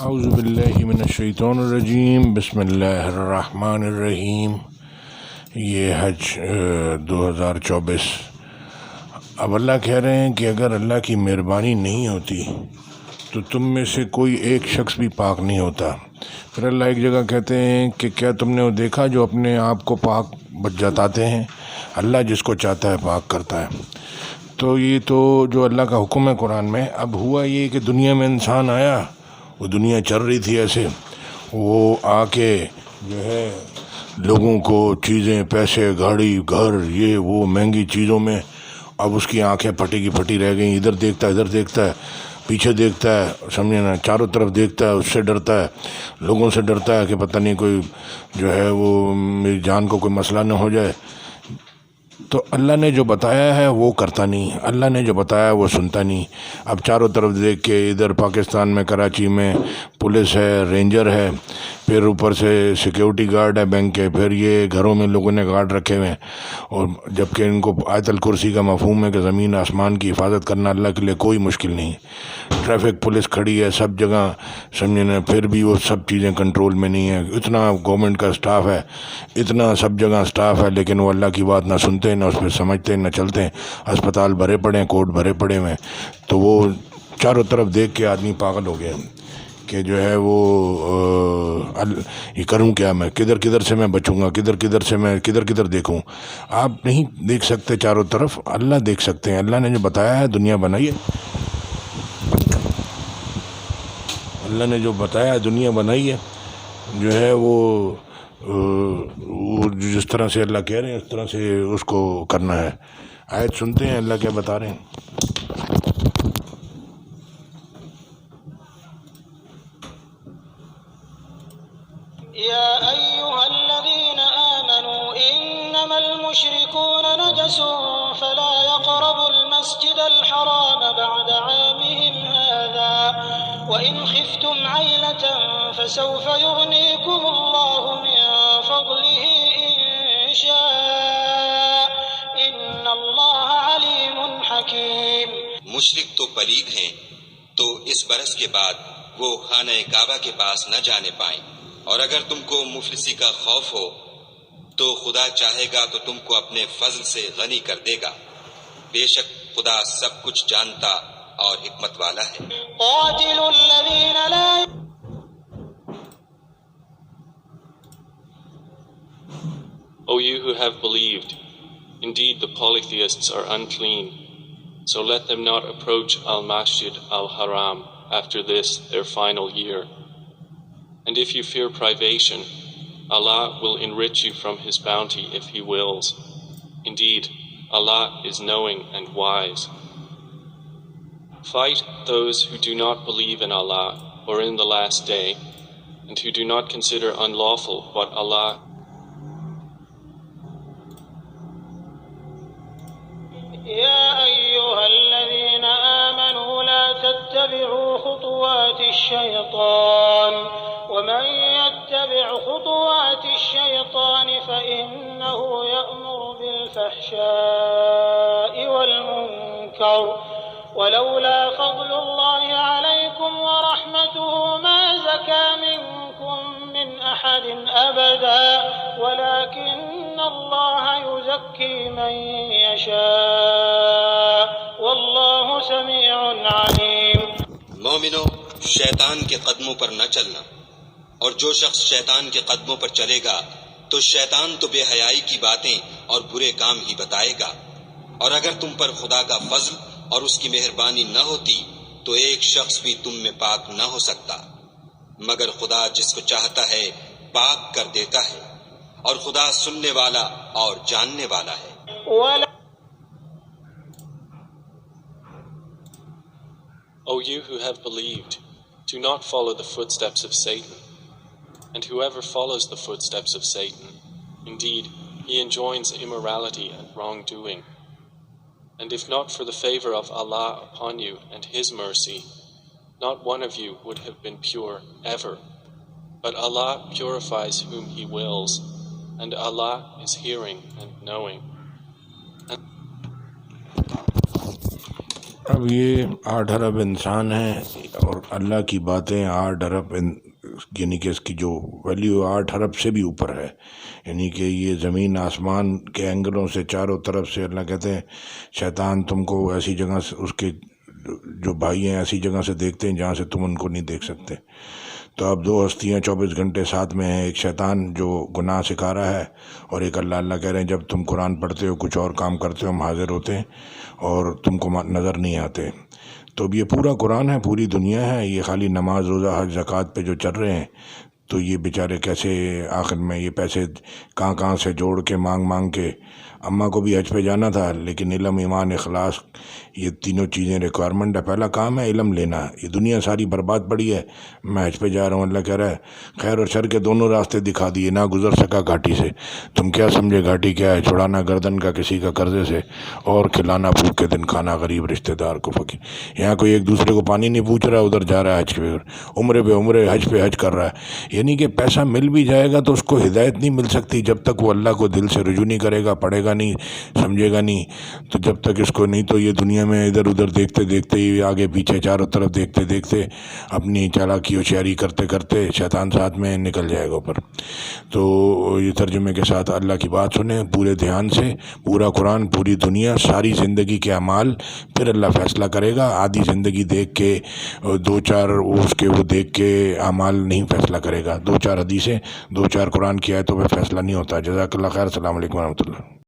اعوذ باللہ من الشیطان الرجیم، بسم اللہ الرحمن الرحیم۔ یہ حج 2024۔ اب اللہ کہہ رہے ہیں کہ اگر اللہ کی مہربانی نہیں ہوتی تو تم میں سے کوئی ایک شخص بھی پاک نہیں ہوتا۔ پھر اللہ ایک جگہ کہتے ہیں کہ کیا تم نے وہ دیکھا جو اپنے آپ کو پاک جتاتے ہیں؟ اللہ جس کو چاہتا ہے پاک کرتا ہے۔ تو یہ تو جو اللہ کا حکم ہے قرآن میں۔ اب ہوا یہ کہ دنیا میں انسان آیا، وہ دنیا چل رہی تھی ایسے، وہ آ کے جو ہے لوگوں کو چیزیں، پیسے، گاڑی، گھر، یہ وہ مہنگی چیزوں میں، اب اس کی آنکھیں پھٹی کی پھٹی رہ گئیں۔ ادھر دیکھتا ہے، ادھر دیکھتا ہے، پیچھے دیکھتا ہے، سمجھے نا، چاروں طرف دیکھتا ہے، اس سے ڈرتا ہے، لوگوں سے ڈرتا ہے کہ پتہ نہیں کوئی جو ہے وہ میری جان کو کوئی مسئلہ نہ ہو جائے۔ تو اللہ نے جو بتایا ہے وہ کرتا نہیں، اللہ نے جو بتایا وہ سنتا نہیں۔ اب چاروں طرف دیکھ کے، ادھر پاکستان میں کراچی میں پولیس ہے، رینجر ہے، پھر اوپر سے سیکیورٹی گارڈ ہے بینک کے، پھر یہ گھروں میں لوگوں نے گارڈ رکھے ہوئے ہیں، اور جبکہ ان کو آیت الکرسی کا مفہوم ہے کہ زمین آسمان کی حفاظت کرنا اللہ کے لیے کوئی مشکل نہیں۔ ٹریفک پولیس کھڑی ہے سب جگہ، سمجھے نا، پھر بھی وہ سب چیزیں کنٹرول میں نہیں ہیں۔ اتنا گورنمنٹ کا سٹاف ہے، اتنا سب جگہ سٹاف ہے، لیکن وہ اللہ کی بات نہ سنتے، نہ اس پہ سمجھتے، نہ چلتے۔ ہسپتال بھرے پڑے ہیں، کورٹ بھرے پڑے ہیں، تو وہ چاروں طرف دیکھ کے آدمی پاگل ہو گیا کہ جو ہے وہ یہ کروں کیا، میں کدھر سے میں بچوں گا، کدھر سے میں کدھر دیکھوں۔ آپ نہیں دیکھ سکتے چاروں طرف، اللہ دیکھ سکتے ہیں۔ اللہ نے جو بتایا ہے دنیا بنائی ہے، اللہ نے جو بتایا ہے دنیا بنائی ہے، جو ہے وہ جس طرح سے اللہ کہہ رہے ہیں اس طرح سے اس کو کرنا ہے۔ آیت سنتے ہیں اللہ کیا بتا رہے ہیں۔ يا أيها الذين آمنوا إنما المشركون نجس فلا يقربوا المسجد الحرام بعد عامهم هذا وإن خفتم عيلة فسوف يغنيكم الله من فضله إن شاء إن الله عليم حكيم۔ مشرک تو پلید ہیں، تو اس برس کے بعد وہ خانہ کعبہ کے پاس نہ جانے پائیں، اور اگر تم کو مفلسی کا خوف ہو تو خدا چاہے گا تو تم کو اپنے فضل سے غنی کر دے گا۔ بے شک خدا سب کچھ جانتا اور حکمت والا ہے۔ قاتلوا الذين لا O you who have believed, indeed the polytheists are unclean, so let them not approach al-Masjid al-Haram after this their final year. And if you fear privation, Allah will enrich you from His bounty if He wills. Indeed, Allah is knowing and wise. Fight those who do not believe in Allah or in the last day, and who do not consider unlawful what Allah يا أيها الذين آمنوا لا تتبعوا خطوات الشيطان ومن يتبع خطوات الشيطان فإنه يأمر بالفحشاء والمنكر ولولا فضل الله عليكم ورحمته ما زكى منكم من أحد أبدا ولكن الله يزكي من يشاء والله سميع عليم۔ مومنو، شیطان کے قدموں پر نہ چلنا، اور جو شخص شیطان کے قدموں پر چلے گا تو شیطان تو بے حیائی کی باتیں اور برے کام ہی بتائے گا، اور اگر تم پر خدا کا فضل اور اس کی مہربانی نہ ہوتی تو ایک شخص بھی تم میں پاک نہ ہو سکتا، مگر خدا جس کو چاہتا ہے پاک کر دیتا ہے، اور خدا سننے والا اور جاننے والا ہے۔ O you who have believed, do not follow the footsteps of Satan. And whoever follows the footsteps of Satan, indeed, he enjoins immorality and wrongdoing. And if not for the favor of Allah upon you and His mercy, not one of you would have been pure ever. But Allah purifies whom He wills, and Allah is hearing and knowing. اب یہ 8 ارب انسان ہیں اور اللہ کی باتیں 8 ارب یعنی کہ اس کی جو ویلیو 8 ارب سے بھی اوپر ہے، یعنی کہ یہ زمین آسمان کے اینگلوں سے چاروں طرف سے اللہ کہتے ہیں شیطان تم کو ایسی جگہ سے، اس کے جو بھائی ہیں ایسی جگہ سے دیکھتے ہیں جہاں سے تم ان کو نہیں دیکھ سکتے۔ تو اب 2 ہستیاں 24 گھنٹے ساتھ میں ہیں، ایک شیطان جو گناہ سکھا رہا ہے اور ایک اللہ کہہ رہے ہیں جب تم قرآن پڑھتے ہو کچھ اور کام کرتے ہو ہم حاضر ہوتے ہیں اور تم کو نظر نہیں آتے۔ تو اب یہ پورا قرآن ہے، پوری دنیا ہے، یہ خالی نماز روزہ حج زکوٰۃ پہ جو چل رہے ہیں تو یہ بیچارے کیسے آخر میں یہ پیسے کہاں سے جوڑ کے مانگ کے، اماں کو بھی حج پہ جانا تھا لیکن علم ایمان اخلاص یہ تینوں چیزیں ریکوائرمنٹ ہے، پہلا کام ہے علم لینا۔ یہ دنیا ساری برباد پڑی ہے، میں حج پہ جا رہا ہوں، اللہ کہہ رہا ہے خیر اور شر کے دونوں راستے دکھا دیے، نہ گزر سکا گھاٹی سے، تم کیا سمجھے گھاٹی کیا ہے، چھڑانا گردن کا کسی کا قرضے سے اور کھلانا بھوک کے دن کھانا غریب رشتہ دار کو فقیر۔ یہاں کوئی ایک دوسرے کو پانی نہیں پوچھ رہا، ادھر جا رہا ہے حج پہ، عمرے پہ عمرے، حج پہ حج کر رہا ہے۔ یعنی کہ پیسہ مل بھی جائے گا تو اس کو ہدایت نہیں مل سکتی جب تک وہ اللہ کو دل سے رجوع نہیں کرے گا، پڑھے گا نہیں، سمجھے گا نہیں، تو جب تک اس کو نہیں تو یہ دنیا میں ادھر ادھر دیکھتے ہی آگے پیچھے چاروں طرف دیکھتے اپنی چالاکی ہوشیاری کرتے شیطان ساتھ میں نکل جائے گا اوپر۔ تو یہ ترجمے کے ساتھ اللہ کی بات سنیں پورے دھیان سے، پورا قرآن، پوری دنیا، ساری زندگی کے اعمال، پھر اللہ فیصلہ کرے گا۔ آدھی زندگی دیکھ کے 2-4 اس کے وہ دیکھ کے اعمال نہیں فیصلہ کرے گا، 2-4 حدیثیں 2-4 قرآن کی آیتوں پہ فیصلہ نہیں ہوتا۔ جزاک اللہ خیر، السلام علیکم ورحمۃ اللہ۔